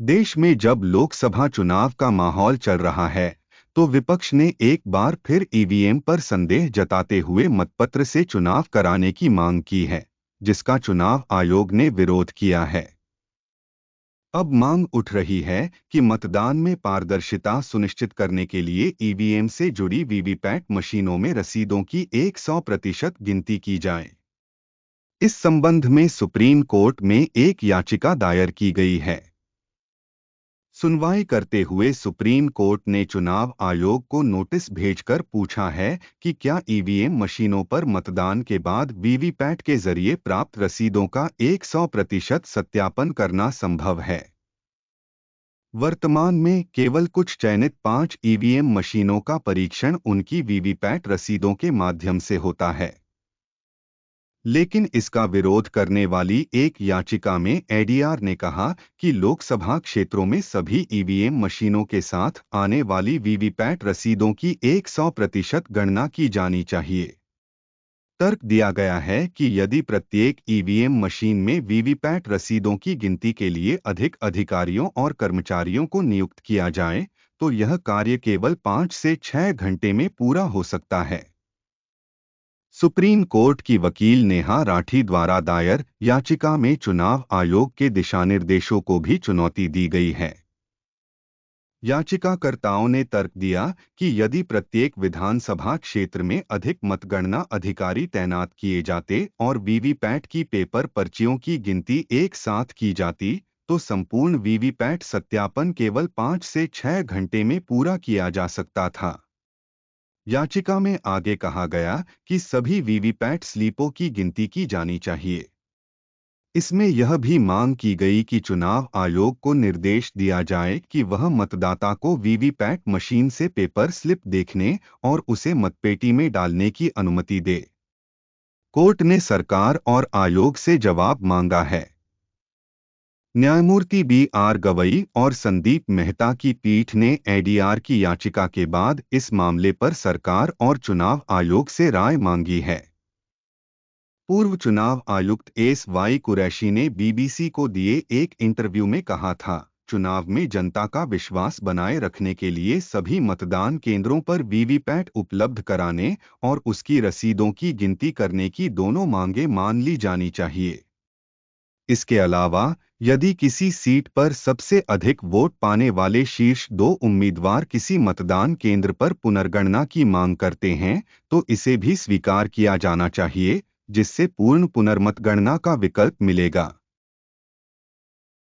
देश में जब लोकसभा चुनाव का माहौल चल रहा है, तो विपक्ष ने एक बार फिर ईवीएम पर संदेह जताते हुए मतपत्र से चुनाव कराने की मांग की है, जिसका चुनाव आयोग ने विरोध किया है। अब मांग उठ रही है कि मतदान में पारदर्शिता सुनिश्चित करने के लिए ईवीएम से जुड़ी वीवीपैट मशीनों में रसीदों की 100% गिनती की जाए। इस संबंध में सुप्रीम कोर्ट में एक याचिका दायर की गई है। सुनवाई करते हुए सुप्रीम कोर्ट ने चुनाव आयोग को नोटिस भेजकर पूछा है कि क्या ईवीएम मशीनों पर मतदान के बाद वीवीपैट के जरिए प्राप्त रसीदों का 100% सत्यापन करना संभव है। वर्तमान में केवल कुछ चयनित 5 ईवीएम मशीनों का परीक्षण उनकी वीवीपैट रसीदों के माध्यम से होता है। लेकिन इसका विरोध करने वाली एक याचिका में एडीआर ने कहा कि लोकसभा क्षेत्रों में सभी ईवीएम मशीनों के साथ आने वाली वीवीपैट रसीदों की 100% गणना की जानी चाहिए। तर्क दिया गया है कि यदि प्रत्येक ईवीएम मशीन में वीवीपैट रसीदों की गिनती के लिए अधिक अधिकारियों और कर्मचारियों को नियुक्त किया जाए, तो यह कार्य केवल 5 से 6 घंटे में पूरा हो सकता है। सुप्रीम कोर्ट की वकील नेहा राठी द्वारा दायर याचिका में चुनाव आयोग के दिशानिर्देशों को भी चुनौती दी गई है। याचिकाकर्ताओं ने तर्क दिया कि यदि प्रत्येक विधानसभा क्षेत्र में अधिक मतगणना अधिकारी तैनात किए जाते और वीवीपैट की पेपर पर्चियों की गिनती एक साथ की जाती, तो संपूर्ण वीवीपैट सत्यापन केवल 5 से 6 घंटे में पूरा किया जा सकता था। याचिका में आगे कहा गया कि सभी वीवीपैट स्लिपों की गिनती की जानी चाहिए। इसमें यह भी मांग की गई कि चुनाव आयोग को निर्देश दिया जाए कि वह मतदाता को वीवीपैट मशीन से पेपर स्लिप देखने और उसे मतपेटी में डालने की अनुमति दे। कोर्ट ने सरकार और आयोग से जवाब मांगा है। न्यायमूर्ति बी.आर. गवई और संदीप मेहता की पीठ ने एडीआर की याचिका के बाद इस मामले पर सरकार और चुनाव आयोग से राय मांगी है। पूर्व चुनाव आयुक्त एस.वाई. कुरैशी ने बीबीसी को दिए एक इंटरव्यू में कहा था, चुनाव में जनता का विश्वास बनाए रखने के लिए सभी मतदान केंद्रों पर वीवीपैट उपलब्ध कराने और उसकी रसीदों की गिनती करने की दोनों मांगें मान ली जानी चाहिए। इसके अलावा यदि किसी सीट पर सबसे अधिक वोट पाने वाले शीर्ष 2 उम्मीदवार किसी मतदान केंद्र पर पुनर्गणना की मांग करते हैं, तो इसे भी स्वीकार किया जाना चाहिए, जिससे पूर्ण पुनर्मतगणना का विकल्प मिलेगा।